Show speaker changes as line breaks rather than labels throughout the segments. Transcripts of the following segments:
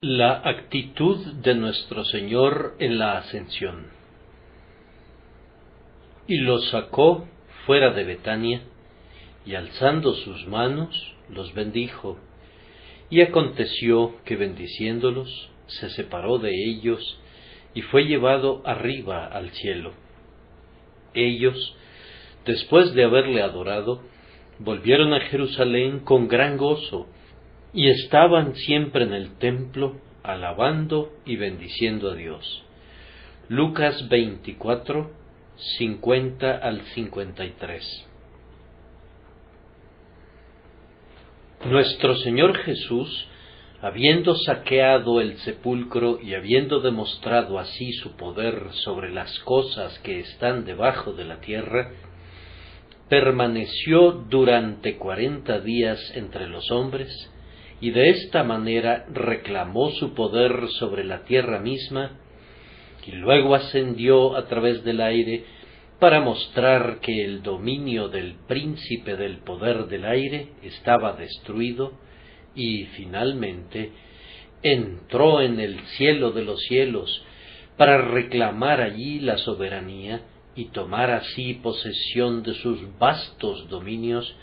La actitud de nuestro Señor en la ascensión. Y los sacó fuera de Betania, y alzando sus manos, los bendijo. Y aconteció que bendiciéndolos, se separó de ellos, y fue llevado arriba al cielo. Ellos, después de haberle adorado, volvieron a Jerusalén con gran gozo, y estaban siempre en el templo, alabando y bendiciendo a Dios. Lucas 24, 50 al 53. Nuestro Señor Jesús, habiendo saqueado el sepulcro y habiendo demostrado así su poder sobre las cosas que están debajo de la tierra, permaneció durante 40 días entre los hombres, y de esta manera reclamó su poder sobre la tierra misma, y luego ascendió a través del aire para mostrar que el dominio del príncipe del poder del aire estaba destruido, y finalmente entró en el cielo de los cielos para reclamar allí la soberanía y tomar así posesión de sus vastos dominios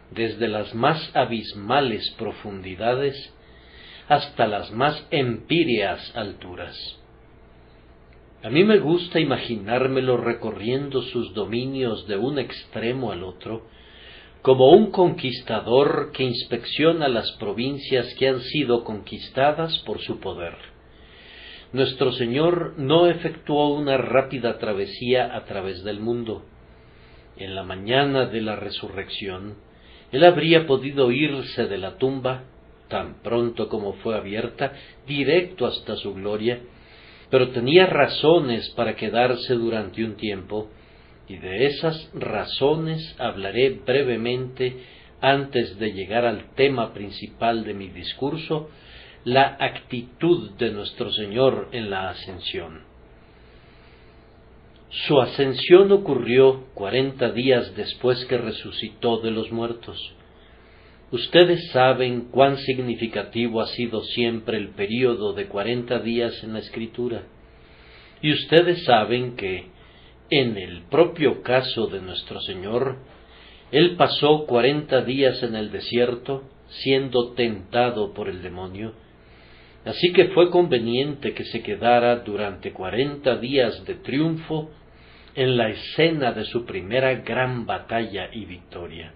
desde las más abismales profundidades hasta las más empíreas alturas. A mí me gusta imaginármelo recorriendo sus dominios de un extremo al otro, como un conquistador que inspecciona las provincias que han sido conquistadas por su poder. Nuestro Señor no efectuó una rápida travesía a través del mundo. En la mañana de la resurrección, Él habría podido irse de la tumba, tan pronto como fue abierta, directo hasta su gloria, pero tenía razones para quedarse durante un tiempo, y de esas razones hablaré brevemente antes de llegar al tema principal de mi discurso, la actitud de nuestro Señor en la ascensión. Su ascensión ocurrió 40 días después que resucitó de los muertos. Ustedes saben cuán significativo ha sido siempre el período de 40 días en la Escritura, y ustedes saben que, en el propio caso de nuestro Señor, Él pasó 40 días en el desierto, siendo tentado por el demonio, así que fue conveniente que se quedara durante 40 días de triunfo en la escena de su primera gran batalla y victoria.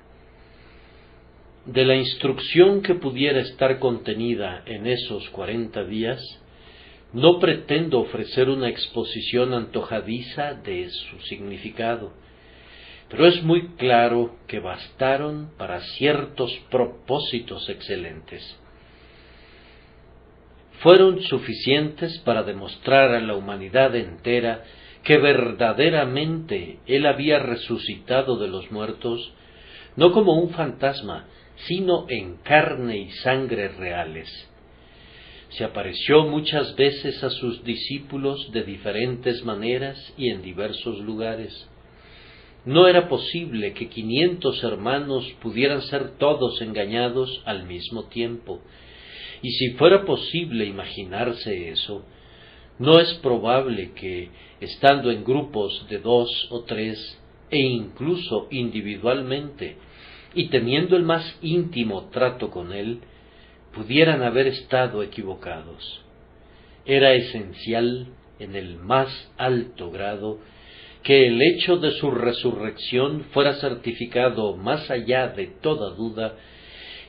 De la instrucción que pudiera estar contenida en esos 40 días, no pretendo ofrecer una exposición antojadiza de su significado, pero es muy claro que bastaron para ciertos propósitos excelentes. Fueron suficientes para demostrar a la humanidad entera que verdaderamente Él había resucitado de los muertos, no como un fantasma, sino en carne y sangre reales. Se apareció muchas veces a sus discípulos de diferentes maneras y en diversos lugares. No era posible que 500 hermanos pudieran ser todos engañados al mismo tiempo, y si fuera posible imaginarse eso, no es probable que, estando en grupos de 2 o 3, e incluso individualmente, y teniendo el más íntimo trato con Él, pudieran haber estado equivocados. Era esencial, en el más alto grado, que el hecho de su resurrección fuera certificado más allá de toda duda,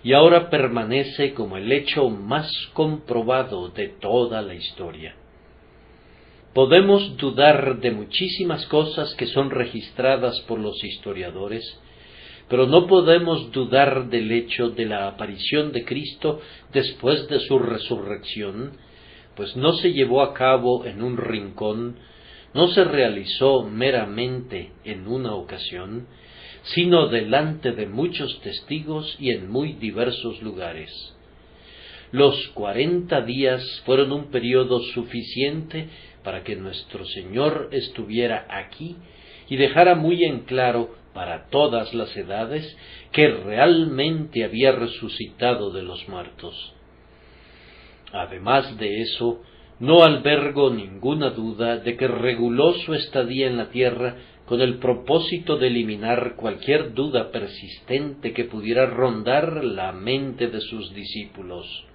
y ahora permanece como el hecho más comprobado de toda la historia. Podemos dudar de muchísimas cosas que son registradas por los historiadores, pero no podemos dudar del hecho de la aparición de Cristo después de su resurrección, pues no se llevó a cabo en un rincón, no se realizó meramente en una ocasión, sino delante de muchos testigos y en muy diversos lugares. Los 40 días fueron un periodo suficiente para que nuestro Señor estuviera aquí y dejara muy en claro para todas las edades que realmente había resucitado de los muertos. Además de eso, no albergo ninguna duda de que reguló su estadía en la tierra con el propósito de eliminar cualquier duda persistente que pudiera rondar la mente de sus discípulos.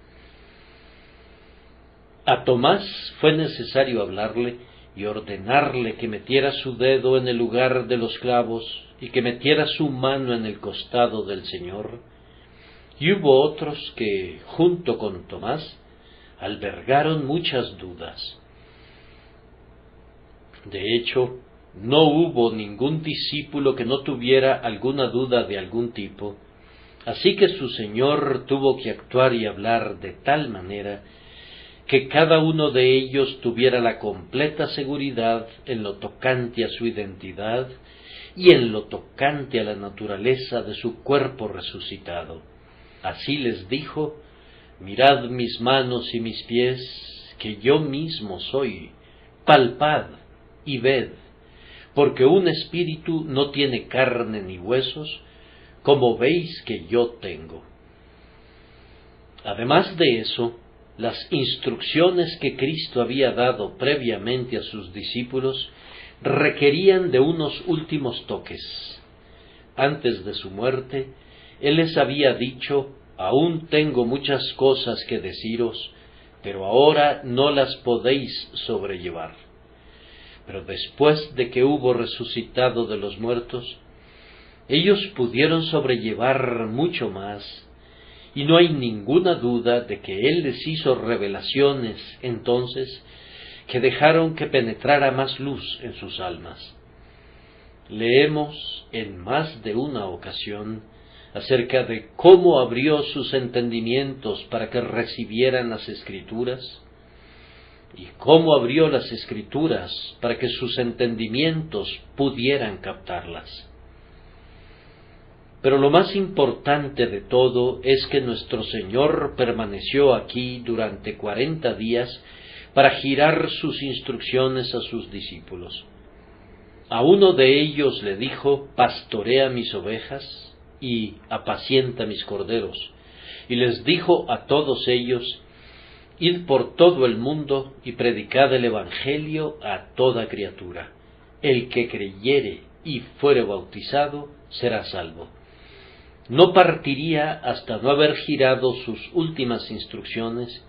A Tomás fue necesario hablarle y ordenarle que metiera su dedo en el lugar de los clavos y que metiera su mano en el costado del Señor. Y hubo otros que, junto con Tomás, albergaron muchas dudas. De hecho, no hubo ningún discípulo que no tuviera alguna duda de algún tipo, así que su Señor tuvo que actuar y hablar de tal manera que cada uno de ellos tuviera la completa seguridad en lo tocante a su identidad y en lo tocante a la naturaleza de su cuerpo resucitado. Así les dijo: mirad mis manos y mis pies, que yo mismo soy, palpad y ved, porque un espíritu no tiene carne ni huesos, como veis que yo tengo. Además de eso, las instrucciones que Cristo había dado previamente a sus discípulos requerían de unos últimos toques. Antes de su muerte, Él les había dicho: aún tengo muchas cosas que deciros, pero ahora no las podéis sobrellevar. Pero después de que hubo resucitado de los muertos, ellos pudieron sobrellevar mucho más, y no hay ninguna duda de que Él les hizo revelaciones entonces que dejaron que penetrara más luz en sus almas. Leemos en más de una ocasión acerca de cómo abrió sus entendimientos para que recibieran las Escrituras, y cómo abrió las Escrituras para que sus entendimientos pudieran captarlas. Pero lo más importante de todo es que nuestro Señor permaneció aquí durante 40 días para girar sus instrucciones a sus discípulos. A uno de ellos le dijo: pastorea mis ovejas y apacienta mis corderos. Y les dijo a todos ellos: id por todo el mundo y predicad el Evangelio a toda criatura. El que creyere y fuere bautizado será salvo. No partiría hasta no haber girado sus últimas instrucciones,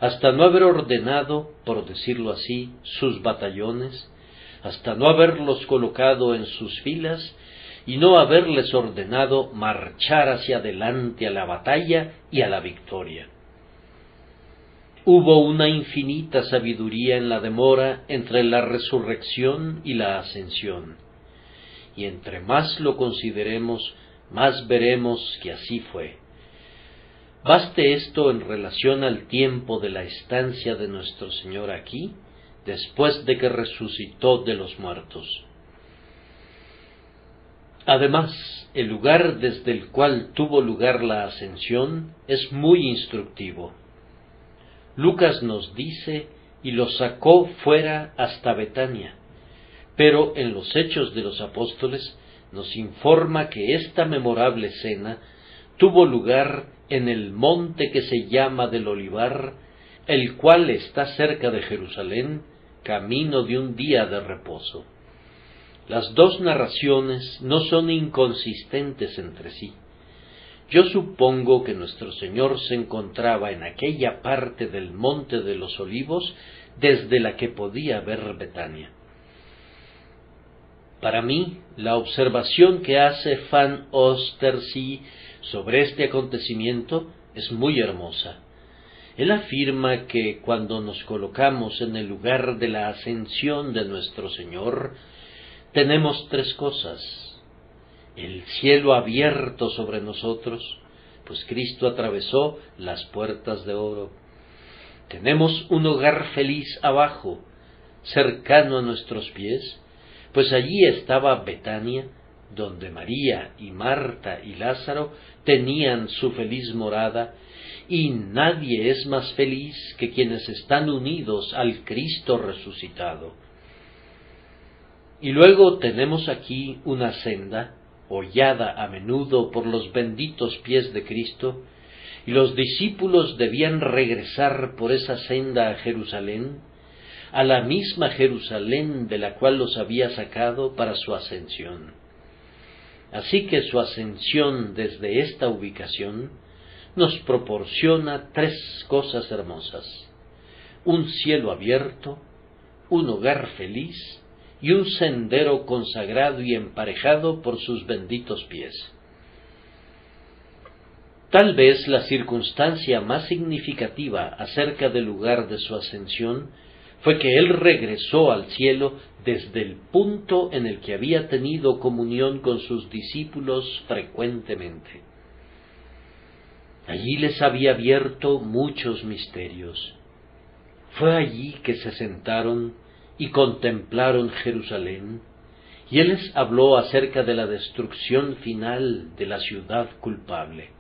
hasta no haber ordenado, por decirlo así, sus batallones, hasta no haberlos colocado en sus filas y no haberles ordenado marchar hacia adelante a la batalla y a la victoria. Hubo una infinita sabiduría en la demora entre la resurrección y la ascensión, y entre más lo consideremos, más veremos que así fue. Baste esto en relación al tiempo de la estancia de nuestro Señor aquí, después de que resucitó de los muertos. Además, el lugar desde el cual tuvo lugar la ascensión es muy instructivo. Lucas nos dice: y lo sacó fuera hasta Betania, pero en los Hechos de los Apóstoles nos informa que esta memorable cena tuvo lugar en el monte que se llama del Olivar, el cual está cerca de Jerusalén, camino de un día de reposo. Las dos narraciones no son inconsistentes entre sí. Yo supongo que nuestro Señor se encontraba en aquella parte del monte de los Olivos desde la que podía ver Betania. Para mí, la observación que hace Van Oostersee sobre este acontecimiento es muy hermosa. Él afirma que cuando nos colocamos en el lugar de la ascensión de nuestro Señor, tenemos tres cosas: el cielo abierto sobre nosotros, pues Cristo atravesó las puertas de oro. Tenemos un hogar feliz abajo, cercano a nuestros pies, pues allí estaba Betania, donde María y Marta y Lázaro tenían su feliz morada, y nadie es más feliz que quienes están unidos al Cristo resucitado. Y luego tenemos aquí una senda, hollada a menudo por los benditos pies de Cristo, y los discípulos debían regresar por esa senda a Jerusalén, a la misma Jerusalén de la cual los había sacado para su ascensión. Así que su ascensión desde esta ubicación nos proporciona tres cosas hermosas: un cielo abierto, un hogar feliz y un sendero consagrado y emparejado por sus benditos pies. Tal vez la circunstancia más significativa acerca del lugar de su ascensión fue que él regresó al cielo desde el punto en el que había tenido comunión con sus discípulos frecuentemente. Allí les había abierto muchos misterios. Fue allí que se sentaron y contemplaron Jerusalén, y él les habló acerca de la destrucción final de la ciudad culpable.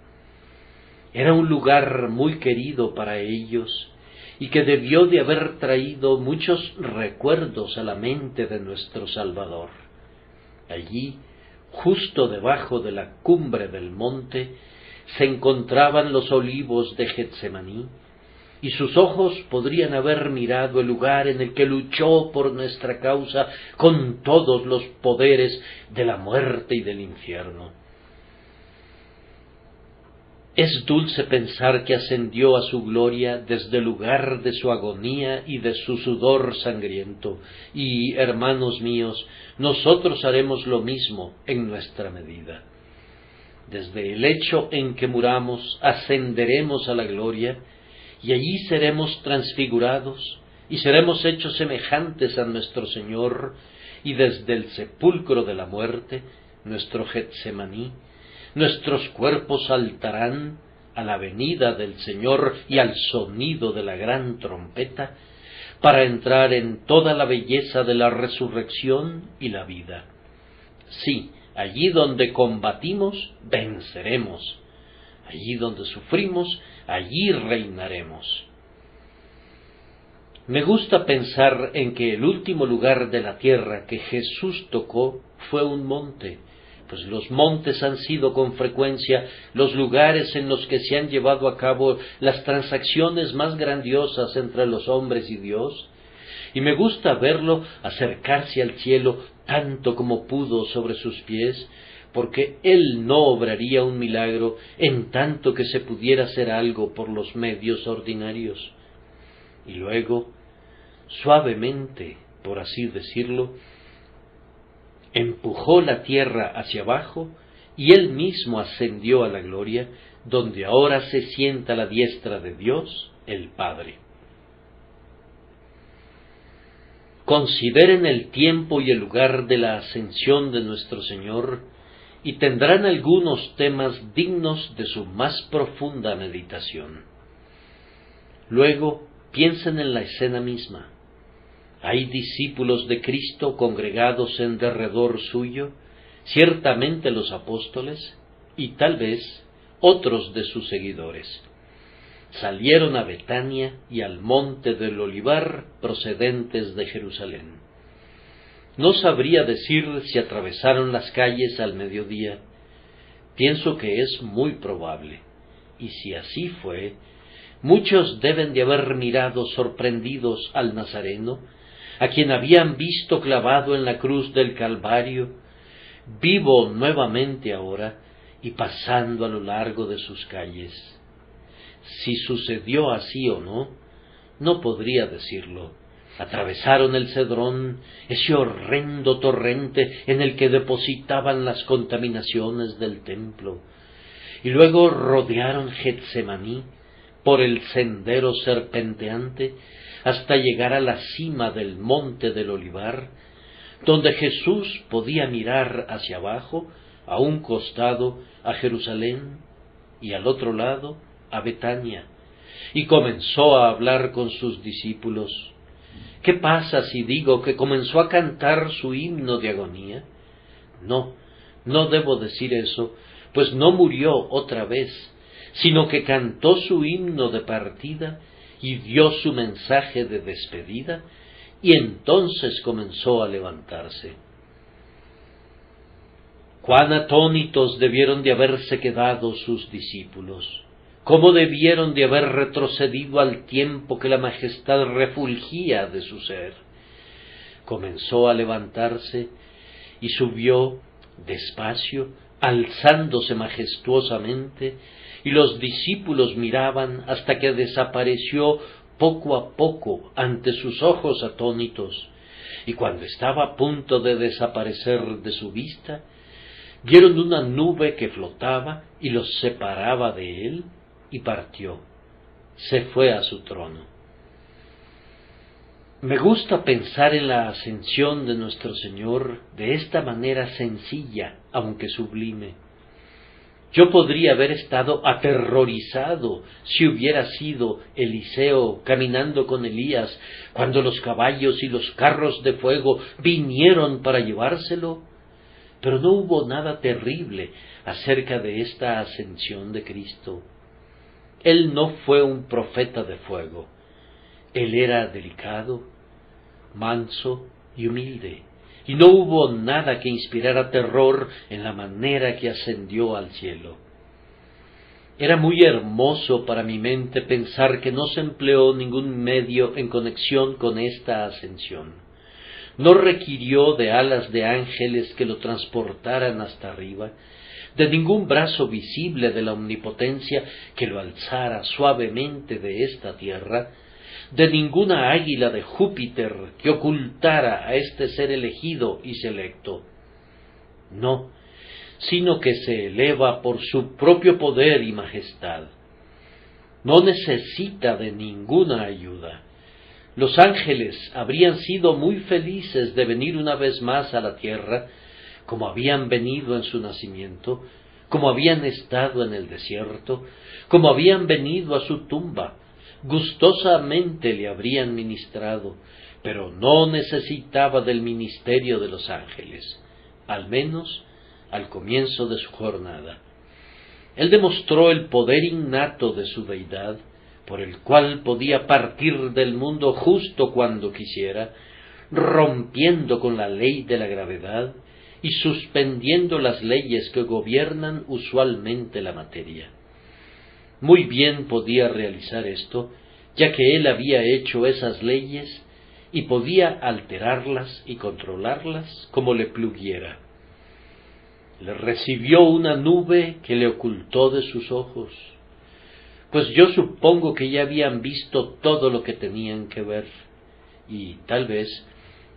Era un lugar muy querido para ellos, y que debió de haber traído muchos recuerdos a la mente de nuestro Salvador. Allí, justo debajo de la cumbre del monte, se encontraban los olivos de Getsemaní, y sus ojos podrían haber mirado el lugar en el que luchó por nuestra causa con todos los poderes de la muerte y del infierno. Es dulce pensar que ascendió a su gloria desde el lugar de su agonía y de su sudor sangriento, y, hermanos míos, nosotros haremos lo mismo en nuestra medida. Desde el hecho en que muramos, ascenderemos a la gloria, y allí seremos transfigurados, y seremos hechos semejantes a nuestro Señor, y desde el sepulcro de la muerte, nuestro Getsemaní, nuestros cuerpos saltarán a la venida del Señor y al sonido de la gran trompeta, para entrar en toda la belleza de la resurrección y la vida. Sí, allí donde combatimos, venceremos. Allí donde sufrimos, allí reinaremos. Me gusta pensar en que el último lugar de la tierra que Jesús tocó fue un monte, pues los montes han sido con frecuencia los lugares en los que se han llevado a cabo las transacciones más grandiosas entre los hombres y Dios, y me gusta verlo acercarse al cielo tanto como pudo sobre sus pies, porque él no obraría un milagro en tanto que se pudiera hacer algo por los medios ordinarios. Y luego, suavemente, por así decirlo, empujó la tierra hacia abajo y él mismo ascendió a la gloria, donde ahora se sienta a la diestra de Dios, el Padre. Consideren el tiempo y el lugar de la ascensión de nuestro Señor y tendrán algunos temas dignos de su más profunda meditación. Luego, piensen en la escena misma. Hay discípulos de Cristo congregados en derredor suyo, ciertamente los apóstoles, y tal vez otros de sus seguidores. Salieron a Betania y al monte del Olivar procedentes de Jerusalén. No sabría decir si atravesaron las calles al mediodía. Pienso que es muy probable, y si así fue, muchos deben de haber mirado sorprendidos al Nazareno, a quien habían visto clavado en la cruz del Calvario, vivo nuevamente ahora y pasando a lo largo de sus calles. Si sucedió así o no, no podría decirlo. Atravesaron el Cedrón, ese horrendo torrente en el que depositaban las contaminaciones del templo, y luego rodearon Getsemaní por el sendero serpenteante hasta llegar a la cima del monte del Olivar, donde Jesús podía mirar hacia abajo, a un costado a Jerusalén y al otro lado a Betania, y comenzó a hablar con sus discípulos. ¿Qué pasa si digo que comenzó a cantar su himno de agonía? No, no debo decir eso, pues no murió otra vez, sino que cantó su himno de partida y dio su mensaje de despedida, y entonces comenzó a levantarse. Cuán atónitos debieron de haberse quedado sus discípulos. ¿Cómo debieron de haber retrocedido al tiempo que la majestad refulgía de su ser? Comenzó a levantarse y subió despacio, alzándose majestuosamente, y los discípulos miraban hasta que desapareció poco a poco ante sus ojos atónitos, y cuando estaba a punto de desaparecer de su vista, vieron una nube que flotaba y los separaba de él, y partió, se fue a su trono. Me gusta pensar en la ascensión de nuestro Señor de esta manera sencilla, aunque sublime. Yo podría haber estado aterrorizado si hubiera sido Eliseo caminando con Elías cuando los caballos y los carros de fuego vinieron para llevárselo, pero no hubo nada terrible acerca de esta ascensión de Cristo. Él no fue un profeta de fuego. Él era delicado, manso y humilde, y no hubo nada que inspirara terror en la manera que ascendió al cielo. Era muy hermoso para mi mente pensar que no se empleó ningún medio en conexión con esta ascensión. No requirió de alas de ángeles que lo transportaran hasta arriba, de ningún brazo visible de la omnipotencia que lo alzara suavemente de esta tierra, de ninguna águila de Júpiter que ocultara a este ser elegido y selecto. No, sino que se eleva por su propio poder y majestad. No necesita de ninguna ayuda. Los ángeles habrían sido muy felices de venir una vez más a la tierra, como habían venido en su nacimiento, como habían estado en el desierto, como habían venido a su tumba. Gustosamente le habrían ministrado, pero no necesitaba del ministerio de los ángeles, al menos al comienzo de su jornada. Él demostró el poder innato de su deidad, por el cual podía partir del mundo justo cuando quisiera, rompiendo con la ley de la gravedad y suspendiendo las leyes que gobiernan usualmente la materia. Muy bien podía realizar esto, ya que él había hecho esas leyes y podía alterarlas y controlarlas como le pluguiera. Le recibió una nube que le ocultó de sus ojos, pues yo supongo que ya habían visto todo lo que tenían que ver, y tal vez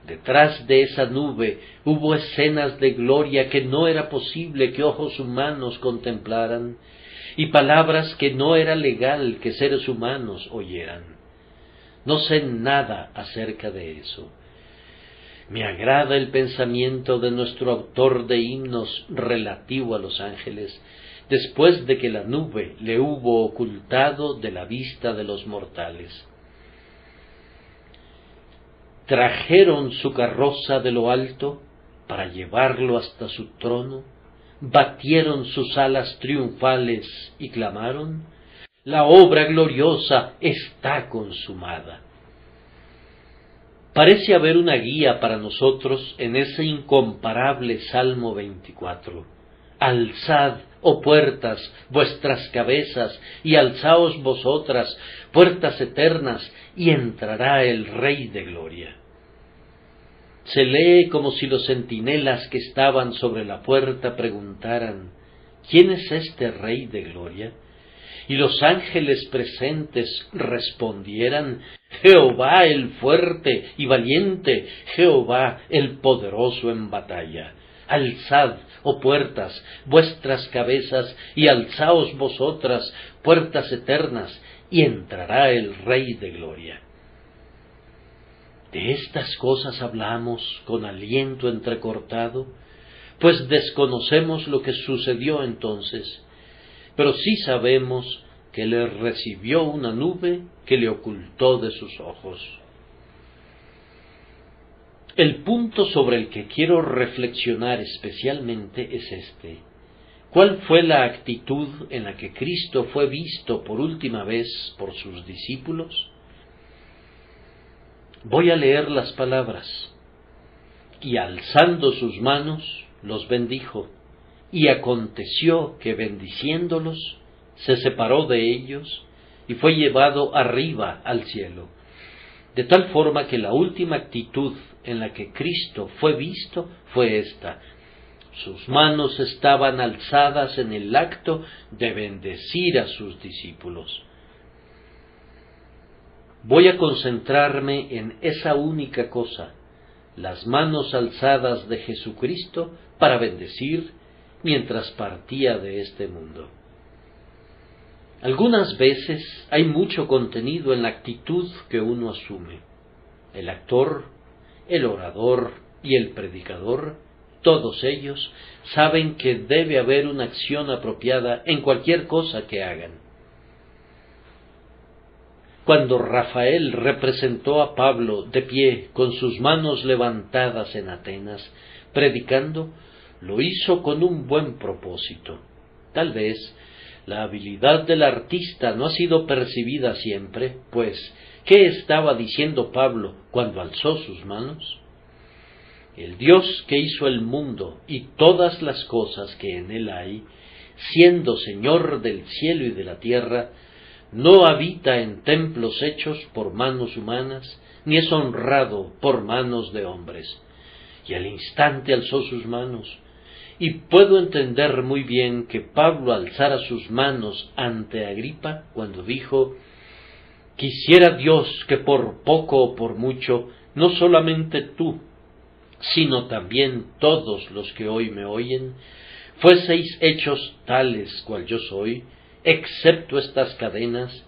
detrás de esa nube hubo escenas de gloria que no era posible que ojos humanos contemplaran, y palabras que no era legal que seres humanos oyeran. No sé nada acerca de eso. Me agrada el pensamiento de nuestro autor de himnos relativo a los ángeles, después de que la nube le hubo ocultado de la vista de los mortales. Trajeron su carroza de lo alto para llevarlo hasta su trono, batieron sus alas triunfales y clamaron: la obra gloriosa está consumada. Parece haber una guía para nosotros en ese incomparable Salmo 24. Alzad, oh puertas, vuestras cabezas, y alzaos vosotras, puertas eternas, y entrará el Rey de gloria. Se lee como si los centinelas que estaban sobre la puerta preguntaran: ¿quién es este Rey de gloria? Y los ángeles presentes respondieran: Jehová el fuerte y valiente, Jehová el poderoso en batalla. Alzad, oh puertas, vuestras cabezas, y alzaos vosotras, puertas eternas, y entrará el Rey de gloria. De estas cosas hablamos con aliento entrecortado, pues desconocemos lo que sucedió entonces, pero sí sabemos que le recibió una nube que le ocultó de sus ojos. El punto sobre el que quiero reflexionar especialmente es este: ¿cuál fue la actitud en la que Cristo fue visto por última vez por sus discípulos? Voy a leer las palabras: y alzando sus manos los bendijo, y aconteció que bendiciéndolos se separó de ellos y fue llevado arriba al cielo, de tal forma que la última actitud en la que Cristo fue visto fue esta: sus manos estaban alzadas en el acto de bendecir a sus discípulos. Voy a concentrarme en esa única cosa, las manos alzadas de Jesucristo para bendecir mientras partía de este mundo. Algunas veces hay mucho contenido en la actitud que uno asume. El actor, el orador y el predicador, todos ellos saben que debe haber una acción apropiada en cualquier cosa que hagan. Cuando Rafael representó a Pablo de pie con sus manos levantadas en Atenas, predicando, lo hizo con un buen propósito. Tal vez la habilidad del artista no ha sido percibida siempre, pues, ¿qué estaba diciendo Pablo cuando alzó sus manos? El Dios que hizo el mundo y todas las cosas que en él hay, siendo Señor del cielo y de la tierra, no habita en templos hechos por manos humanas, ni es honrado por manos de hombres. Y al instante alzó sus manos, y puedo entender muy bien que Pablo alzara sus manos ante Agripa cuando dijo: «Quisiera Dios que por poco o por mucho, no solamente tú, sino también todos los que hoy me oyen, fueseis hechos tales cual yo soy, excepto estas cadenas».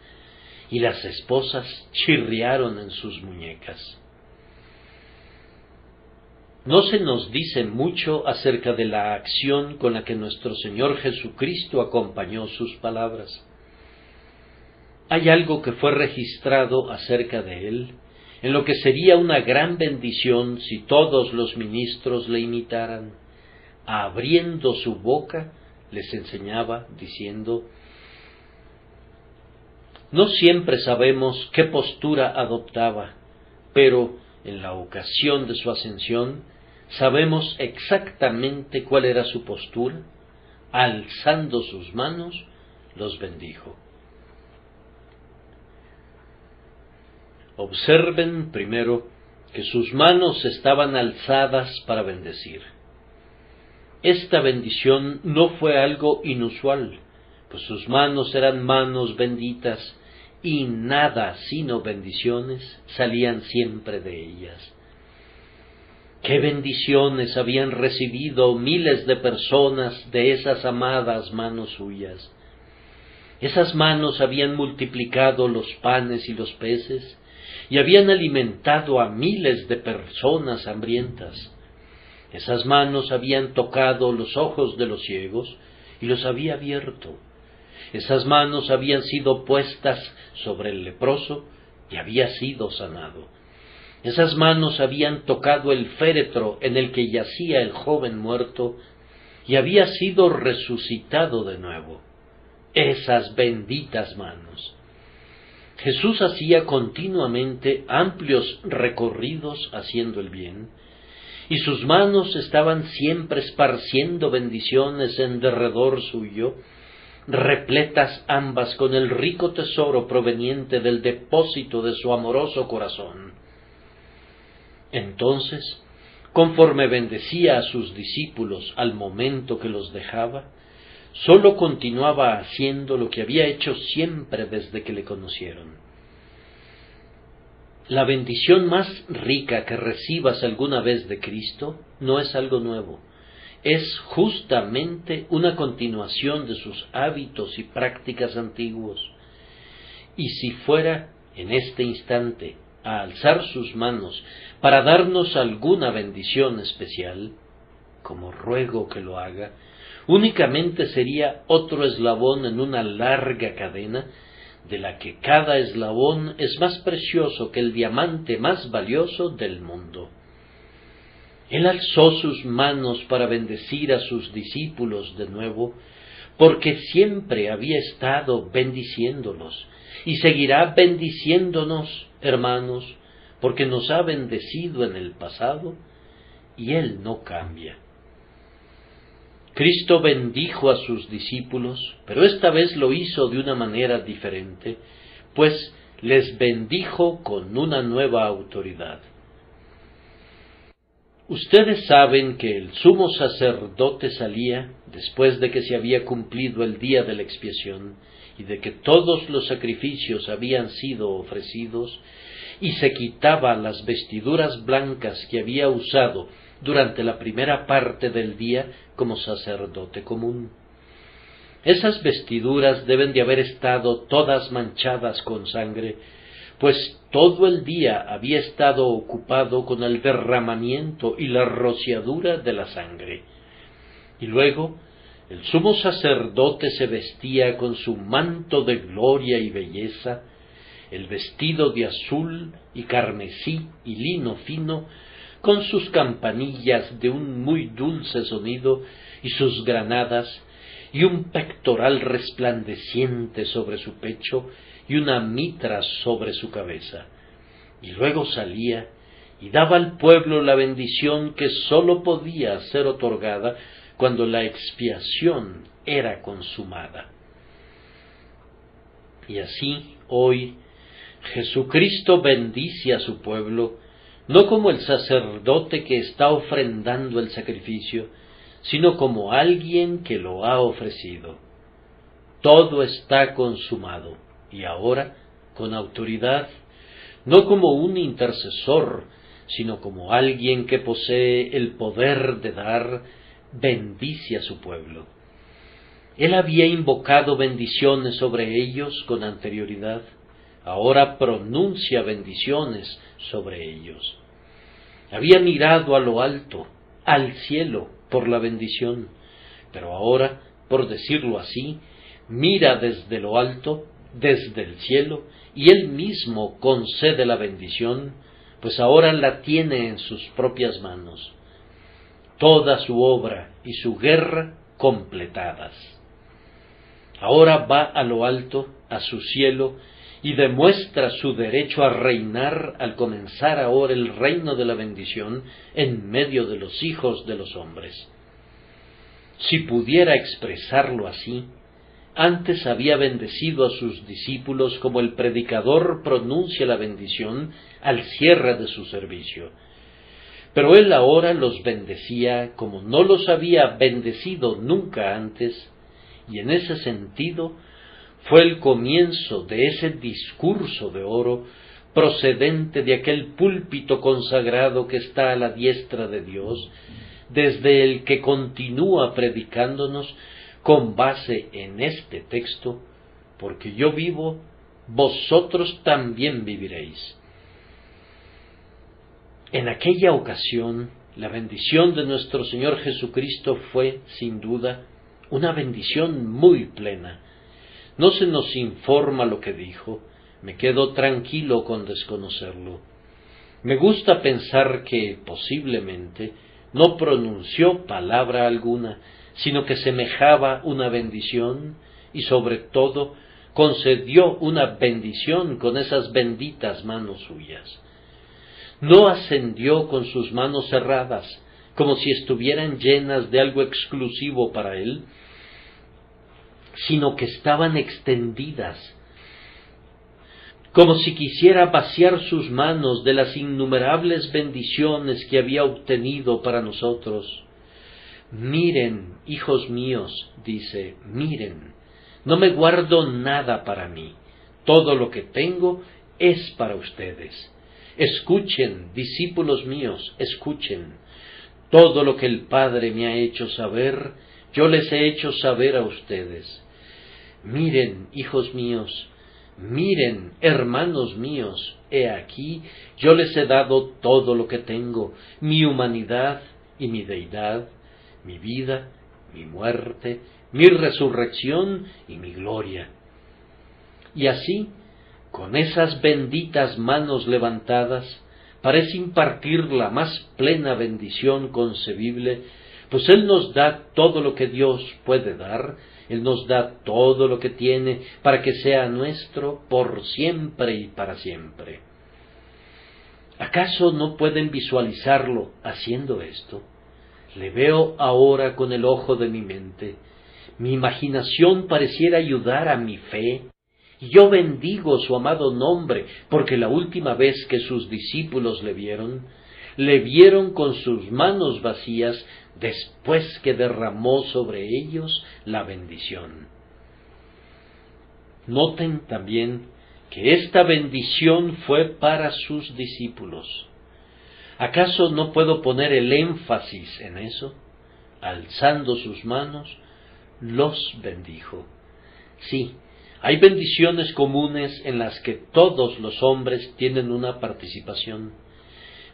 Y las esposas chirriaron en sus muñecas. No se nos dice mucho acerca de la acción con la que nuestro Señor Jesucristo acompañó sus palabras. Hay algo que fue registrado acerca de él, en lo que sería una gran bendición si todos los ministros le imitaran. Abriendo su boca, les enseñaba, diciendo: no siempre sabemos qué postura adoptaba, pero en la ocasión de su ascensión sabemos exactamente cuál era su postura. Alzando sus manos, los bendijo. Observen primero que sus manos estaban alzadas para bendecir. Esta bendición no fue algo inusual, pues sus manos eran manos benditas, y nada sino bendiciones salían siempre de ellas. ¡Qué bendiciones habían recibido miles de personas de esas amadas manos suyas! Esas manos habían multiplicado los panes y los peces, y habían alimentado a miles de personas hambrientas. Esas manos habían tocado los ojos de los ciegos, y los había abierto. Esas manos habían sido puestas sobre el leproso y había sido sanado. Esas manos habían tocado el féretro en el que yacía el joven muerto y había sido resucitado de nuevo. Esas benditas manos. Jesús hacía continuamente amplios recorridos haciendo el bien, y sus manos estaban siempre esparciendo bendiciones en derredor suyo, repletas ambas con el rico tesoro proveniente del depósito de su amoroso corazón. Entonces, conforme bendecía a sus discípulos al momento que los dejaba, sólo continuaba haciendo lo que había hecho siempre desde que le conocieron. La bendición más rica que recibas alguna vez de Cristo no es algo nuevo. Es justamente una continuación de sus hábitos y prácticas antiguos. Y si fuera en este instante a alzar sus manos para darnos alguna bendición especial, como ruego que lo haga, únicamente sería otro eslabón en una larga cadena, de la que cada eslabón es más precioso que el diamante más valioso del mundo. Él alzó sus manos para bendecir a sus discípulos de nuevo, porque siempre había estado bendiciéndolos, y seguirá bendiciéndonos, hermanos, porque nos ha bendecido en el pasado, y Él no cambia. Cristo bendijo a sus discípulos, pero esta vez lo hizo de una manera diferente, pues les bendijo con una nueva autoridad. Ustedes saben que el sumo sacerdote salía, después de que se había cumplido el día de la expiación, y de que todos los sacrificios habían sido ofrecidos, y se quitaba las vestiduras blancas que había usado durante la primera parte del día como sacerdote común. Esas vestiduras deben de haber estado todas manchadas con sangre, pues todo el día había estado ocupado con el derramamiento y la rociadura de la sangre. Y luego el sumo sacerdote se vestía con su manto de gloria y belleza, el vestido de azul y carmesí y lino fino, con sus campanillas de un muy dulce sonido y sus granadas, y un pectoral resplandeciente sobre su pecho y una mitra sobre su cabeza. Y luego salía y daba al pueblo la bendición que sólo podía ser otorgada cuando la expiación era consumada. Y así, hoy, Jesucristo bendice a su pueblo, no como el sacerdote que está ofrendando el sacrificio, sino como alguien que lo ha ofrecido. Todo está consumado, y ahora, con autoridad, no como un intercesor, sino como alguien que posee el poder de dar, bendice a su pueblo. Él había invocado bendiciones sobre ellos con anterioridad, ahora pronuncia bendiciones sobre ellos. Había mirado a lo alto, al cielo, por la bendición, pero ahora, por decirlo así, mira desde lo alto, desde el cielo, y él mismo concede la bendición, pues ahora la tiene en sus propias manos, toda su obra y su guerra completadas. Ahora va a lo alto, a su cielo, y demuestra su derecho a reinar al comenzar ahora el reino de la bendición en medio de los hijos de los hombres. Si pudiera expresarlo así, antes había bendecido a sus discípulos como el predicador pronuncia la bendición al cierre de su servicio. Pero él ahora los bendecía como no los había bendecido nunca antes, y en ese sentido fue el comienzo de ese discurso de oro procedente de aquel púlpito consagrado que está a la diestra de Dios, desde el que continúa predicándonos con base en este texto: porque yo vivo, vosotros también viviréis. En aquella ocasión, la bendición de nuestro Señor Jesucristo fue, sin duda, una bendición muy plena. No se nos informa lo que dijo, me quedo tranquilo con desconocerlo. Me gusta pensar que, posiblemente, no pronunció palabra alguna, sino que semejaba una bendición, y sobre todo, concedió una bendición con esas benditas manos suyas. No ascendió con sus manos cerradas, como si estuvieran llenas de algo exclusivo para él, sino que estaban extendidas, como si quisiera vaciar sus manos de las innumerables bendiciones que había obtenido para nosotros. Miren, hijos míos, dice, miren, no me guardo nada para mí, todo lo que tengo es para ustedes. Escuchen, discípulos míos, escuchen, todo lo que el Padre me ha hecho saber, yo les he hecho saber a ustedes. Miren, hijos míos, miren, hermanos míos, he aquí, yo les he dado todo lo que tengo, mi humanidad y mi deidad, mi vida, mi muerte, mi resurrección y mi gloria. Y así, con esas benditas manos levantadas, parece impartir la más plena bendición concebible, pues Él nos da todo lo que Dios puede dar, Él nos da todo lo que tiene para que sea nuestro por siempre y para siempre. ¿Acaso no pueden visualizarlo haciendo esto? Le veo ahora con el ojo de mi mente. Mi imaginación pareciera ayudar a mi fe, y yo bendigo su amado nombre, porque la última vez que sus discípulos le vieron con sus manos vacías, después que derramó sobre ellos la bendición. Noten también que esta bendición fue para sus discípulos. ¿Acaso no puedo poner el énfasis en eso? Alzando sus manos, los bendijo. Sí, hay bendiciones comunes en las que todos los hombres tienen una participación,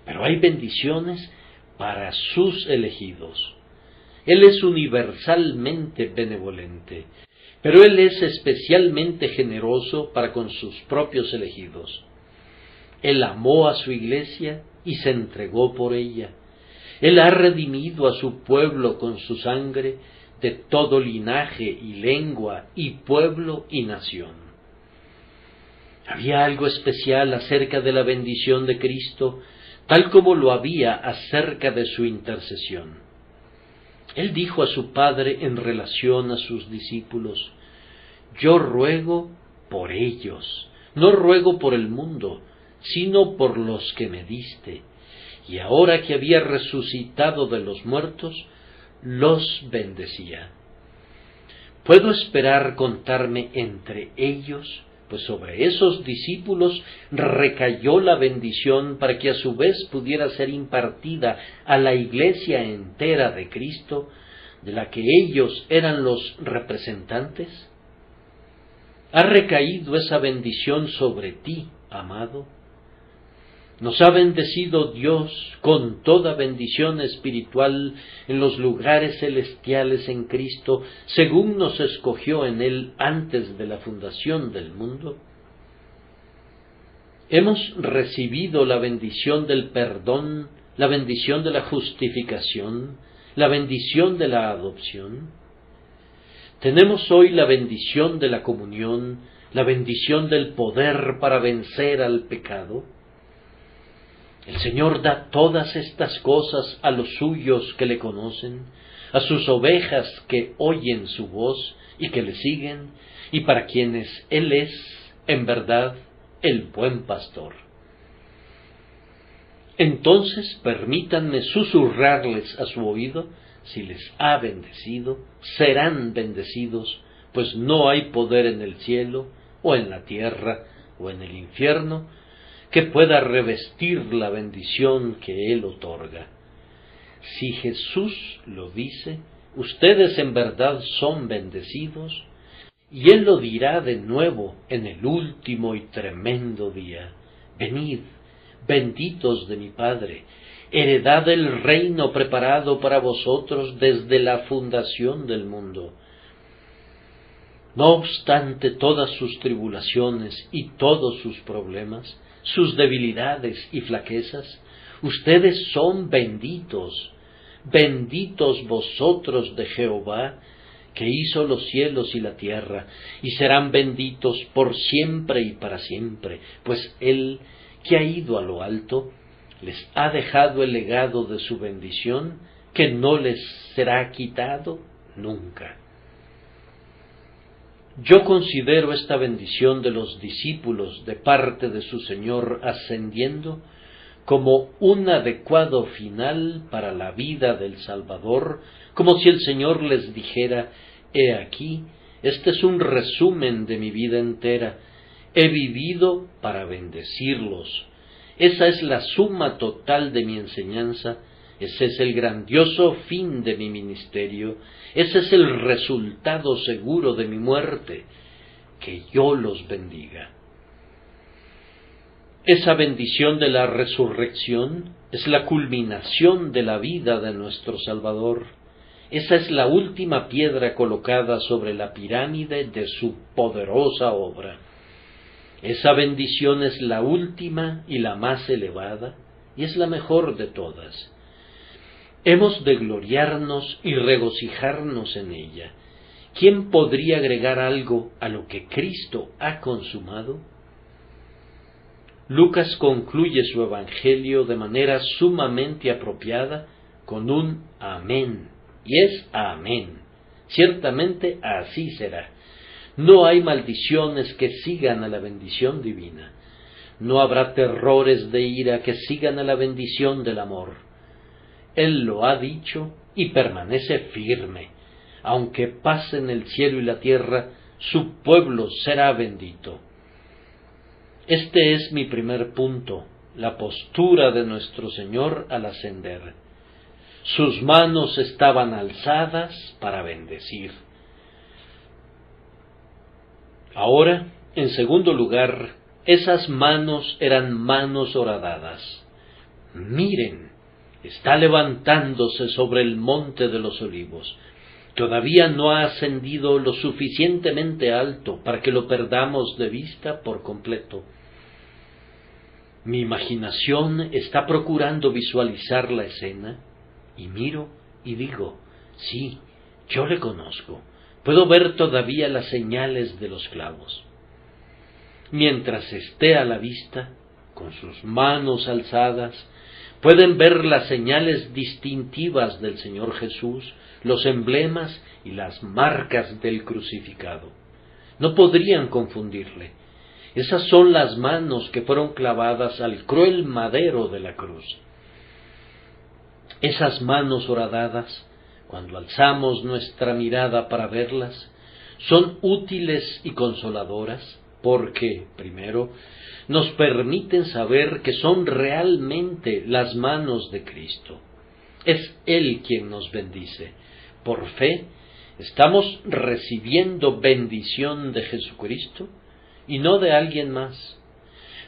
pero hay bendiciones para sus elegidos. Él es universalmente benevolente, pero Él es especialmente generoso para con sus propios elegidos. Él amó a su iglesia y se entregó por ella. Él ha redimido a su pueblo con su sangre de todo linaje y lengua y pueblo y nación. Había algo especial acerca de la bendición de Cristo, tal como lo había acerca de su intercesión. Él dijo a su Padre en relación a sus discípulos: yo ruego por ellos, no ruego por el mundo, sino por los que me diste. Y ahora que había resucitado de los muertos, los bendecía. ¿Puedo esperar contarme entre ellos? Pues sobre esos discípulos recayó la bendición para que a su vez pudiera ser impartida a la iglesia entera de Cristo, de la que ellos eran los representantes. ¿Ha recaído esa bendición sobre ti, amado? Nos ha bendecido Dios con toda bendición espiritual en los lugares celestiales en Cristo, según nos escogió en Él antes de la fundación del mundo. Hemos recibido la bendición del perdón, la bendición de la justificación, la bendición de la adopción. Tenemos hoy la bendición de la comunión, la bendición del poder para vencer al pecado. El Señor da todas estas cosas a los suyos que le conocen, a sus ovejas que oyen su voz y que le siguen, y para quienes Él es, en verdad, el buen pastor. Entonces permítanme susurrarles a su oído: si les ha bendecido, serán bendecidos, pues no hay poder en el cielo, o en la tierra, o en el infierno, que pueda revestir la bendición que Él otorga. Si Jesús lo dice, ustedes en verdad son bendecidos, y Él lo dirá de nuevo en el último y tremendo día: venid, benditos de mi Padre, heredad el reino preparado para vosotros desde la fundación del mundo. No obstante todas sus tribulaciones y todos sus problemas, sus debilidades y flaquezas, ustedes son benditos, benditos vosotros de Jehová, que hizo los cielos y la tierra, y serán benditos por siempre y para siempre, pues Él, que ha ido a lo alto, les ha dejado el legado de su bendición, que no les será quitado nunca. Yo considero esta bendición de los discípulos de parte de su Señor ascendiendo como un adecuado final para la vida del Salvador, como si el Señor les dijera: he aquí, este es un resumen de mi vida entera, he vivido para bendecirlos. Esa es la suma total de mi enseñanza, ese es el grandioso fin de mi ministerio, ese es el resultado seguro de mi muerte, que yo los bendiga. Esa bendición de la resurrección es la culminación de la vida de nuestro Salvador. Esa es la última piedra colocada sobre la pirámide de su poderosa obra. Esa bendición es la última y la más elevada, y es la mejor de todas. Hemos de gloriarnos y regocijarnos en ella. ¿Quién podría agregar algo a lo que Cristo ha consumado? Lucas concluye su evangelio de manera sumamente apropiada con un amén, y es amén. Ciertamente así será. No hay maldiciones que sigan a la bendición divina. No habrá terrores de ira que sigan a la bendición del amor. Él lo ha dicho y permanece firme. Aunque pasen el cielo y la tierra, su pueblo será bendito. Este es mi primer punto, la postura de nuestro Señor al ascender. Sus manos estaban alzadas para bendecir. Ahora, en segundo lugar, esas manos eran manos horadadas. Miren, está levantándose sobre el monte de los olivos. Todavía no ha ascendido lo suficientemente alto para que lo perdamos de vista por completo. Mi imaginación está procurando visualizar la escena, y miro y digo, sí, yo le conozco, puedo ver todavía las señales de los clavos. Mientras esté a la vista, con sus manos alzadas, pueden ver las señales distintivas del Señor Jesús, los emblemas y las marcas del crucificado. No podrían confundirle. Esas son las manos que fueron clavadas al cruel madero de la cruz. Esas manos horadadas, cuando alzamos nuestra mirada para verlas, son útiles y consoladoras porque, primero, nos permiten saber que son realmente las manos de Cristo. Es Él quien nos bendice. Por fe, estamos recibiendo bendición de Jesucristo y no de alguien más.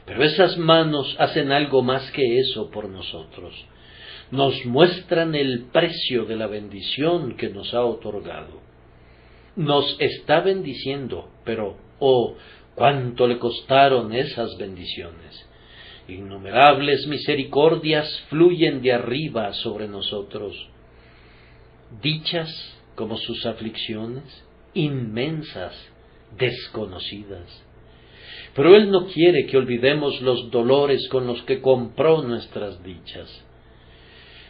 Pero esas manos hacen algo más que eso por nosotros. Nos muestran el precio de la bendición que nos ha otorgado. Nos está bendiciendo, pero, cuánto le costaron esas bendiciones. Innumerables misericordias fluyen de arriba sobre nosotros. Dichas como sus aflicciones, inmensas, desconocidas. Pero Él no quiere que olvidemos los dolores con los que compró nuestras dichas.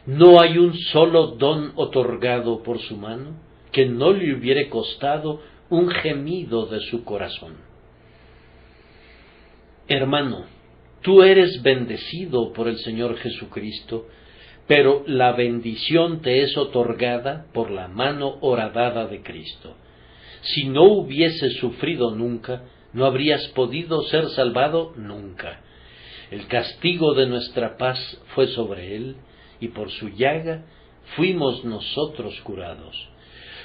No hay un solo don otorgado por su mano que no le hubiere costado un gemido de su corazón. Hermano, tú eres bendecido por el Señor Jesucristo, pero la bendición te es otorgada por la mano horadada de Cristo. Si no hubieses sufrido nunca, no habrías podido ser salvado nunca. El castigo de nuestra paz fue sobre Él, y por su llaga fuimos nosotros curados.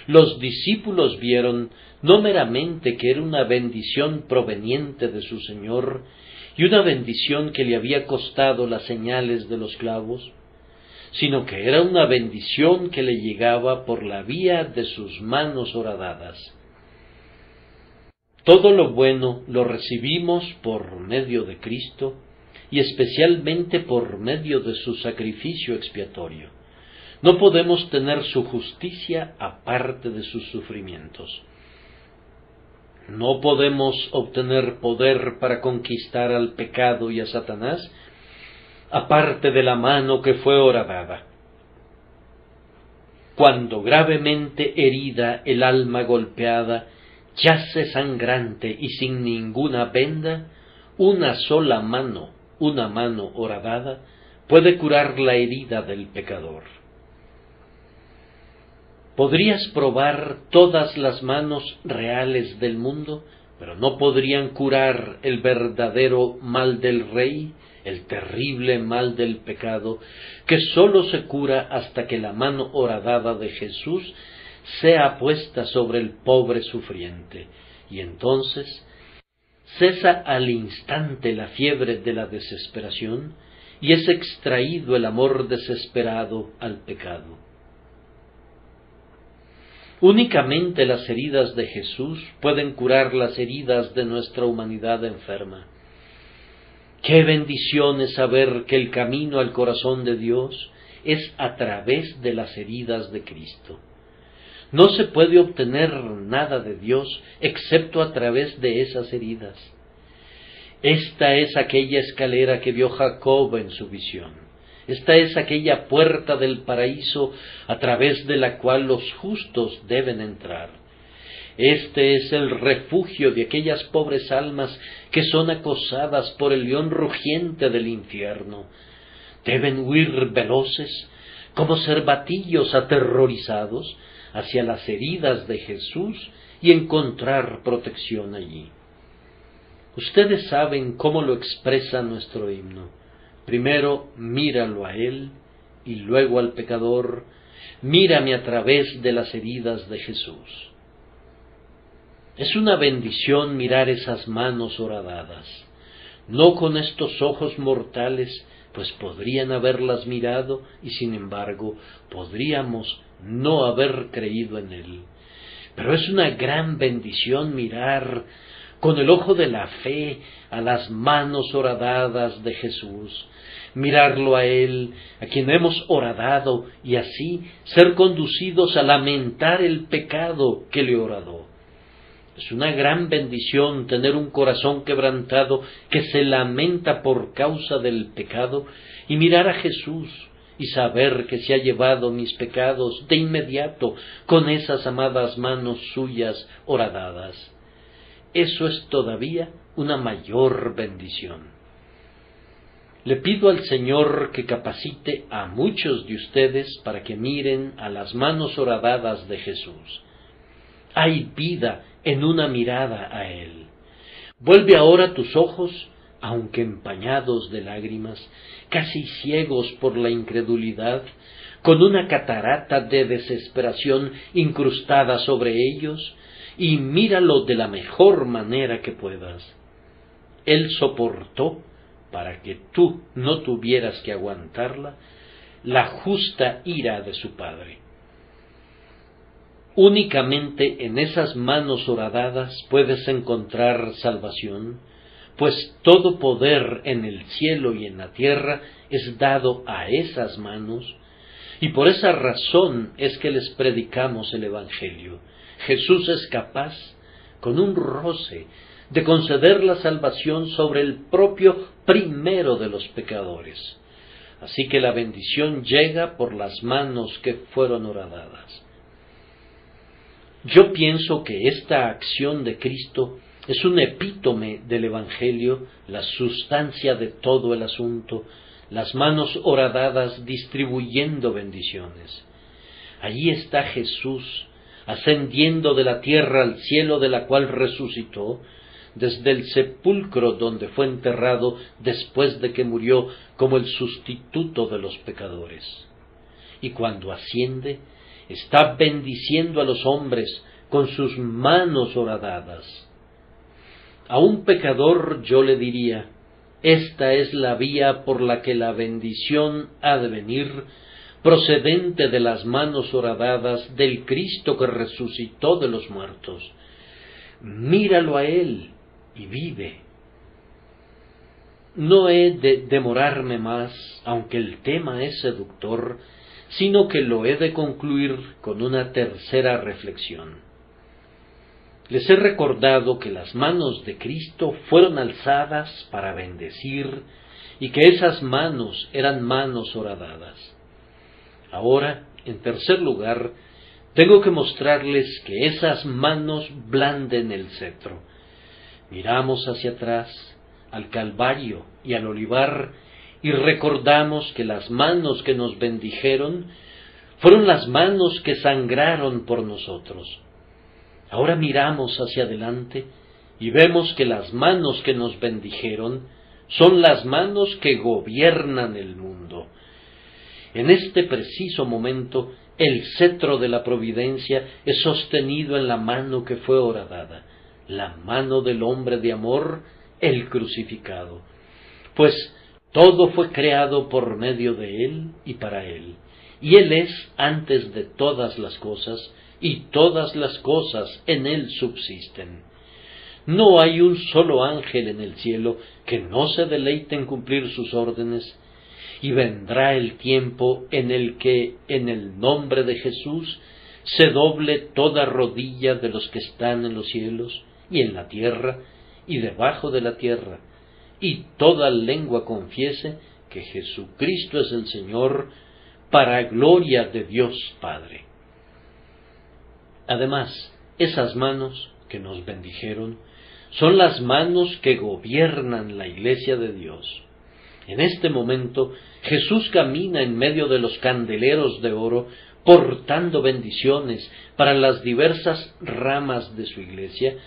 Los discípulos vieron no meramente que era una bendición proveniente de su Señor, y una bendición que le había costado las señales de los clavos, sino que era una bendición que le llegaba por la vía de sus manos horadadas. Todo lo bueno lo recibimos por medio de Cristo, y especialmente por medio de su sacrificio expiatorio. No podemos tener su justicia aparte de sus sufrimientos. No podemos obtener poder para conquistar al pecado y a Satanás aparte de la mano que fue horadada. Cuando gravemente herida el alma golpeada, yace sangrante y sin ninguna venda, una sola mano, una mano horadada, puede curar la herida del pecador. Podrías probar todas las manos reales del mundo, pero no podrían curar el verdadero mal del rey, el terrible mal del pecado, que sólo se cura hasta que la mano horadada de Jesús sea puesta sobre el pobre sufriente, y entonces cesa al instante la fiebre de la desesperación, y es extraído el amor desesperado al pecado. Únicamente las heridas de Jesús pueden curar las heridas de nuestra humanidad enferma. Qué bendición es saber que el camino al corazón de Dios es a través de las heridas de Cristo. No se puede obtener nada de Dios excepto a través de esas heridas. Esta es aquella escalera que vio Jacob en su visión. Esta es aquella puerta del paraíso a través de la cual los justos deben entrar. Este es el refugio de aquellas pobres almas que son acosadas por el león rugiente del infierno. Deben huir veloces, como cervatillos aterrorizados, hacia las heridas de Jesús y encontrar protección allí. Ustedes saben cómo lo expresa nuestro himno. Primero míralo a Él y luego al pecador. Mírame a través de las heridas de Jesús. Es una bendición mirar esas manos horadadas, no con estos ojos mortales, pues podrían haberlas mirado y sin embargo podríamos no haber creído en Él. Pero es una gran bendición mirar con el ojo de la fe a las manos horadadas de Jesús, mirarlo a Él, a quien hemos horadado, y así ser conducidos a lamentar el pecado que le horadó. Es una gran bendición tener un corazón quebrantado que se lamenta por causa del pecado y mirar a Jesús y saber que se ha llevado mis pecados de inmediato con esas amadas manos suyas horadadas. Eso es todavía una mayor bendición. Le pido al Señor que capacite a muchos de ustedes para que miren a las manos horadadas de Jesús. Hay vida en una mirada a Él. Vuelve ahora tus ojos, aunque empañados de lágrimas, casi ciegos por la incredulidad, con una catarata de desesperación incrustada sobre ellos, y míralo de la mejor manera que puedas. Él soportó, para que tú no tuvieras que aguantarla, la justa ira de su Padre. Únicamente en esas manos horadadas puedes encontrar salvación, pues todo poder en el cielo y en la tierra es dado a esas manos, y por esa razón es que les predicamos el Evangelio. Jesús es capaz, con un roce, de conceder la salvación sobre el propio primero de los pecadores. Así que la bendición llega por las manos que fueron horadadas. Yo pienso que esta acción de Cristo es un epítome del Evangelio, la sustancia de todo el asunto, las manos horadadas distribuyendo bendiciones. Allí está Jesús, ascendiendo de la tierra al cielo de la cual resucitó, desde el sepulcro donde fue enterrado después de que murió como el sustituto de los pecadores. Y cuando asciende, está bendiciendo a los hombres con sus manos horadadas. A un pecador yo le diría, esta es la vía por la que la bendición ha de venir, procedente de las manos horadadas del Cristo que resucitó de los muertos. Míralo a Él y vive. No he de demorarme más, aunque el tema es seductor, sino que lo he de concluir con una tercera reflexión. Les he recordado que las manos de Cristo fueron alzadas para bendecir y que esas manos eran manos horadadas. Ahora, en tercer lugar, tengo que mostrarles que esas manos blanden el cetro. Miramos hacia atrás, al Calvario y al olivar, y recordamos que las manos que nos bendijeron fueron las manos que sangraron por nosotros. Ahora miramos hacia adelante y vemos que las manos que nos bendijeron son las manos que gobiernan el mundo. En este preciso momento, el cetro de la providencia es sostenido en la mano que fue horadada, la mano del hombre de amor, el crucificado. Pues todo fue creado por medio de Él y para Él, y Él es antes de todas las cosas, y todas las cosas en Él subsisten. No hay un solo ángel en el cielo que no se deleite en cumplir sus órdenes, y vendrá el tiempo en el que, en el nombre de Jesús, se doble toda rodilla de los que están en los cielos, y en la tierra, y debajo de la tierra, y toda lengua confiese que Jesucristo es el Señor, para gloria de Dios Padre. Además, esas manos que nos bendijeron son las manos que gobiernan la Iglesia de Dios. En este momento, Jesús camina en medio de los candeleros de oro, portando bendiciones para las diversas ramas de su Iglesia,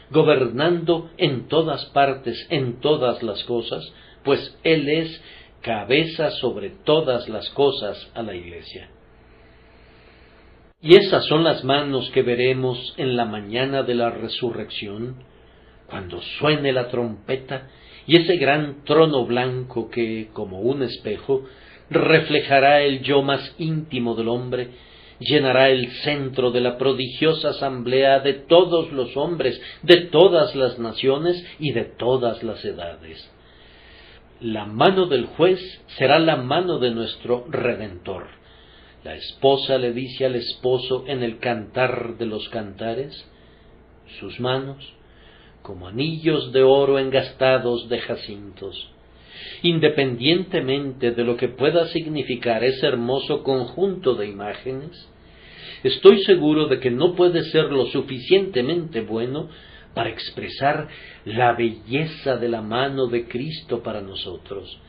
gobernando en todas partes, en todas las cosas, pues Él es cabeza sobre todas las cosas a la Iglesia. Y esas son las manos que veremos en la mañana de la resurrección, cuando suene la trompeta y ese gran trono blanco que, como un espejo, reflejará el yo más íntimo del hombre, llenará el centro de la prodigiosa asamblea de todos los hombres, de todas las naciones y de todas las edades. La mano del juez será la mano de nuestro Redentor. La esposa le dice al esposo en el Cantar de los Cantares, sus manos, como anillos de oro engastados de jacintos. Independientemente de lo que pueda significar ese hermoso conjunto de imágenes, estoy seguro de que no puede ser lo suficientemente bueno para expresar la belleza de la mano de Cristo para nosotros.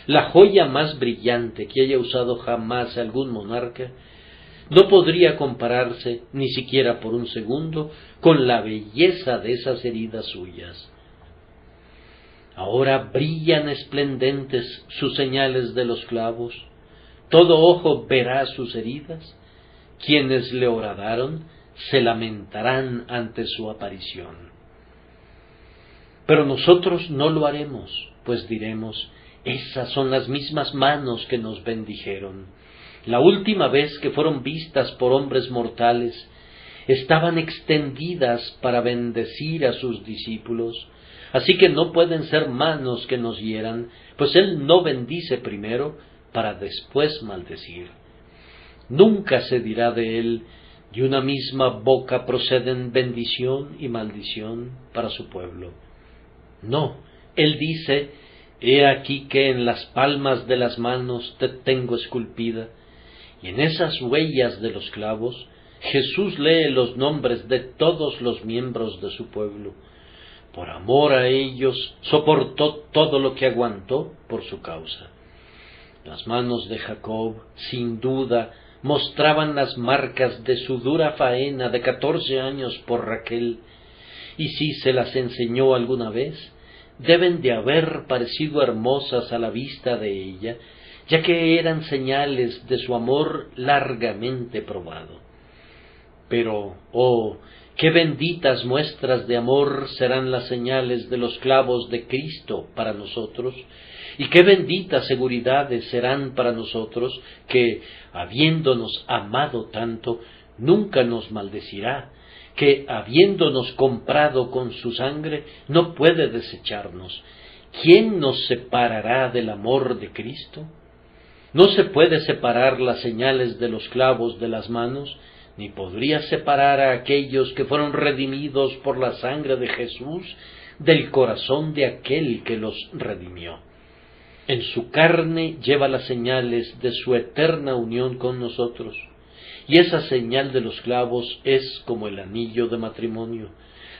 La joya más brillante que haya usado jamás algún monarca no podría compararse, ni siquiera por un segundo, con la belleza de esas heridas suyas. Ahora brillan esplendentes sus señales de los clavos, todo ojo verá sus heridas, quienes le horadaron se lamentarán ante su aparición. Pero nosotros no lo haremos, pues diremos, esas son las mismas manos que nos bendijeron. La última vez que fueron vistas por hombres mortales, estaban extendidas para bendecir a sus discípulos, así que no pueden ser manos que nos hieran, pues Él no bendice primero para después maldecir. Nunca se dirá de Él, de una misma boca proceden bendición y maldición para su pueblo. No, Él dice, he aquí que en las palmas de las manos te tengo esculpida, y en esas huellas de los clavos, Jesús lee los nombres de todos los miembros de su pueblo. Por amor a ellos, soportó todo lo que aguantó por su causa. Las manos de Jacob, sin duda, mostraban las marcas de su dura faena de 14 años por Raquel, y si se las enseñó alguna vez, deben de haber parecido hermosas a la vista de ella, ya que eran señales de su amor largamente probado. Pero, oh, qué benditas muestras de amor serán las señales de los clavos de Cristo para nosotros, y qué benditas seguridades serán para nosotros que, habiéndonos amado tanto, nunca nos maldecirá, que, habiéndonos comprado con su sangre, no puede desecharnos. ¿Quién nos separará del amor de Cristo? No se puede separar las señales de los clavos de las manos, ni podría separar a aquellos que fueron redimidos por la sangre de Jesús del corazón de aquel que los redimió. En su carne lleva las señales de su eterna unión con nosotros, y esa señal de los clavos es como el anillo de matrimonio,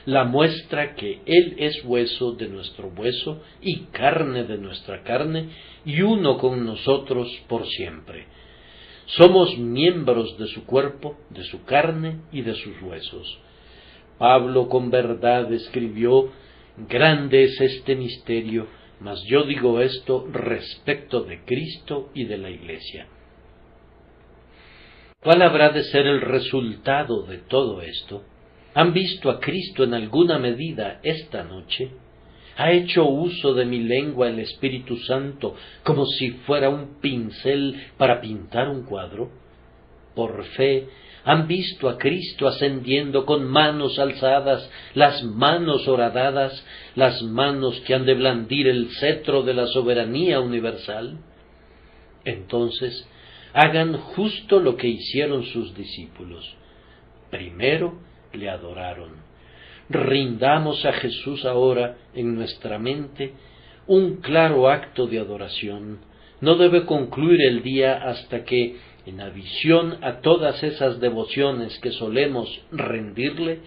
la muestra que Él es hueso de nuestro hueso y carne de nuestra carne, y uno con nosotros por siempre. Somos miembros de su cuerpo, de su carne y de sus huesos. Pablo con verdad escribió, grande es este misterio, mas yo digo esto respecto de Cristo y de la Iglesia. ¿Cuál habrá de ser el resultado de todo esto? ¿Han visto a Cristo en alguna medida esta noche? ¿Ha hecho uso de mi lengua el Espíritu Santo como si fuera un pincel para pintar un cuadro? Por fe, ¿han visto a Cristo ascendiendo con manos alzadas, las manos horadadas, las manos que han de blandir el cetro de la soberanía universal? Entonces, hagan justo lo que hicieron sus discípulos. Primero le adoraron. Rindamos a Jesús ahora en nuestra mente un claro acto de adoración, no debe concluir el día hasta que, en adición a todas esas devociones que solemos rendirle,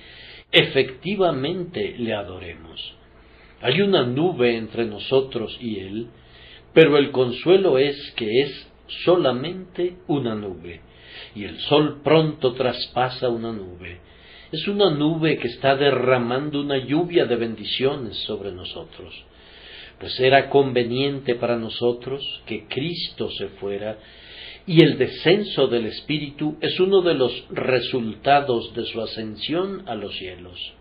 efectivamente le adoremos. Hay una nube entre nosotros y Él, pero el consuelo es que es solamente una nube, y el sol pronto traspasa una nube. Es una nube que está derramando una lluvia de bendiciones sobre nosotros, pues era conveniente para nosotros que Cristo se fuera, y el descenso del Espíritu es uno de los resultados de su ascensión a los cielos.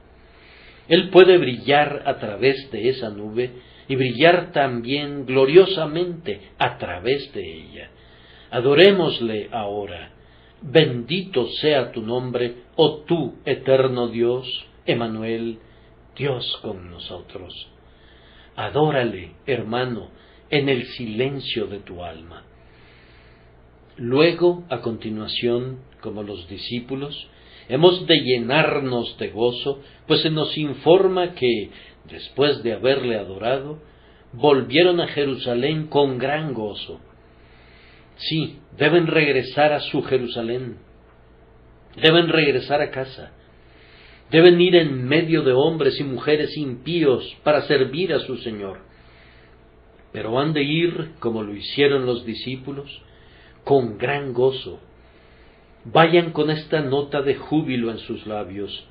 Él puede brillar a través de esa nube y brillar también gloriosamente a través de ella. Adorémosle ahora. Bendito sea tu nombre, oh tú, eterno Dios, Emmanuel, Dios con nosotros. Adórale, hermano, en el silencio de tu alma. Luego, a continuación, como los discípulos, hemos de llenarnos de gozo, pues se nos informa que, después de haberle adorado, volvieron a Jerusalén con gran gozo. Sí, deben regresar a su Jerusalén, deben regresar a casa, deben ir en medio de hombres y mujeres impíos para servir a su Señor, pero han de ir, como lo hicieron los discípulos, con gran gozo. Vayan con esta nota de júbilo en sus labios.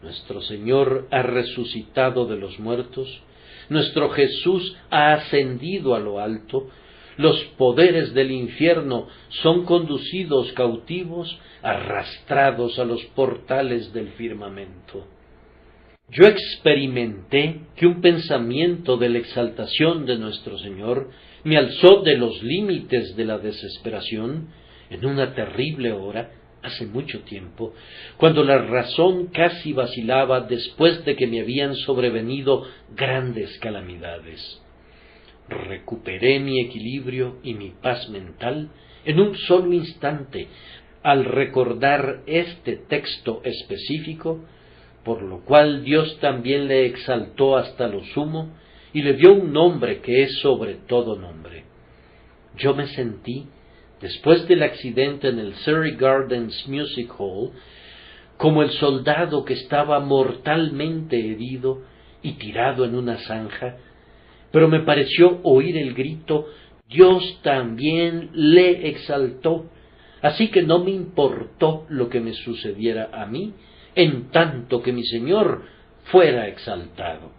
Nuestro Señor ha resucitado de los muertos, nuestro Jesús ha ascendido a lo alto, los poderes del infierno son conducidos cautivos, arrastrados a los portales del firmamento. Yo experimenté que un pensamiento de la exaltación de nuestro Señor me alzó de los límites de la desesperación en una terrible hora, hace mucho tiempo, cuando la razón casi vacilaba después de que me habían sobrevenido grandes calamidades. Recuperé mi equilibrio y mi paz mental en un solo instante al recordar este texto específico, por lo cual Dios también le exaltó hasta lo sumo y le dio un nombre que es sobre todo nombre. Yo me sentí, después del accidente en el Surrey Gardens Music Hall, como el soldado que estaba mortalmente herido y tirado en una zanja, pero me pareció oír el grito: Dios también le exaltó, así que no me importó lo que me sucediera a mí, en tanto que mi Señor fuera exaltado.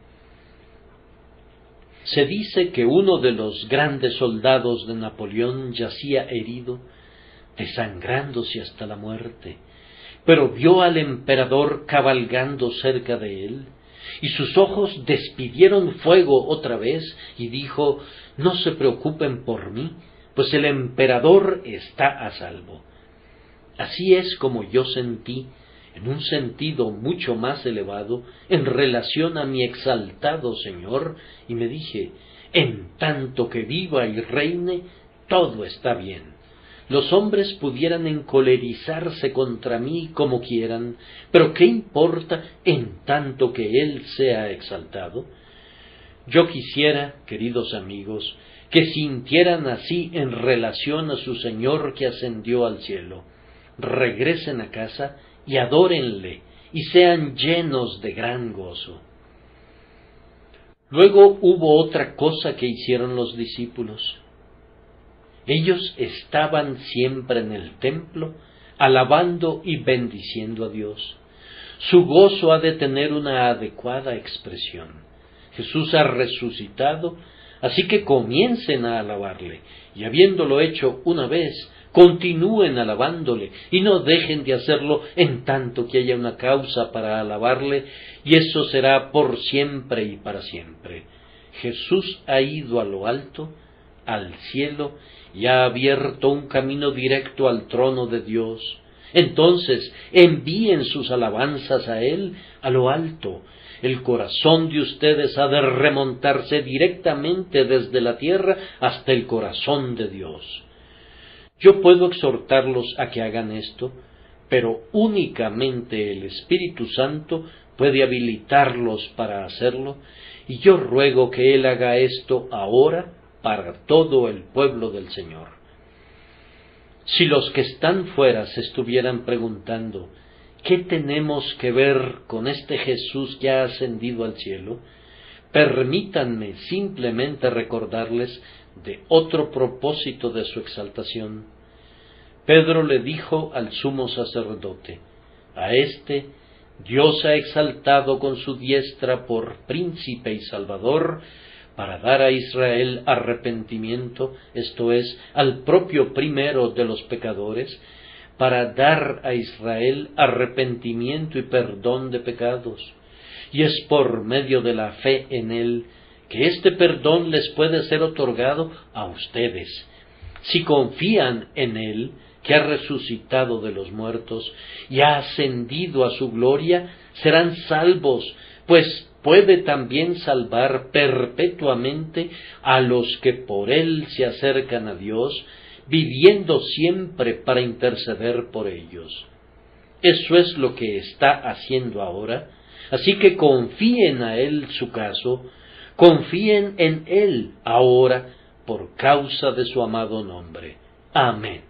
Se dice que uno de los grandes soldados de Napoleón yacía herido, desangrándose hasta la muerte, pero vio al emperador cabalgando cerca de él, y sus ojos despidieron fuego otra vez, y dijo: no se preocupen por mí, pues el emperador está a salvo. Así es como yo sentí, en un sentido mucho más elevado, en relación a mi exaltado Señor, y me dije: en tanto que viva y reine, todo está bien. Los hombres pudieran encolerizarse contra mí como quieran, pero ¿qué importa en tanto que Él sea exaltado? Yo quisiera, queridos amigos, que sintieran así en relación a su Señor que ascendió al cielo. Regresen a casa y adórenle, y sean llenos de gran gozo. Luego hubo otra cosa que hicieron los discípulos. Ellos estaban siempre en el templo, alabando y bendiciendo a Dios. Su gozo ha de tener una adecuada expresión. Jesús ha resucitado, así que comiencen a alabarle, y habiéndolo hecho una vez, continúen alabándole, y no dejen de hacerlo en tanto que haya una causa para alabarle, y eso será por siempre y para siempre. Jesús ha ido a lo alto, al cielo, y ha abierto un camino directo al trono de Dios. Entonces envíen sus alabanzas a Él a lo alto. El corazón de ustedes ha de remontarse directamente desde la tierra hasta el corazón de Dios. Yo puedo exhortarlos a que hagan esto, pero únicamente el Espíritu Santo puede habilitarlos para hacerlo, y yo ruego que Él haga esto ahora para todo el pueblo del Señor. Si los que están fuera se estuvieran preguntando, ¿qué tenemos que ver con este Jesús que ha ascendido al cielo? Permítanme simplemente recordarles de otro propósito de su exaltación. Pedro le dijo al sumo sacerdote, a éste Dios ha exaltado con su diestra por príncipe y salvador, para dar a Israel arrepentimiento, esto es, al propio primero de los pecadores, para dar a Israel arrepentimiento y perdón de pecados. Y es por medio de la fe en Él que este perdón les puede ser otorgado a ustedes. Si confían en Él, que ha resucitado de los muertos y ha ascendido a su gloria, serán salvos, pues puede también salvar perpetuamente a los que por Él se acercan a Dios, viviendo siempre para interceder por ellos. Eso es lo que está haciendo ahora, así que confíen a Él su caso, confíen en Él ahora por causa de su amado nombre. Amén.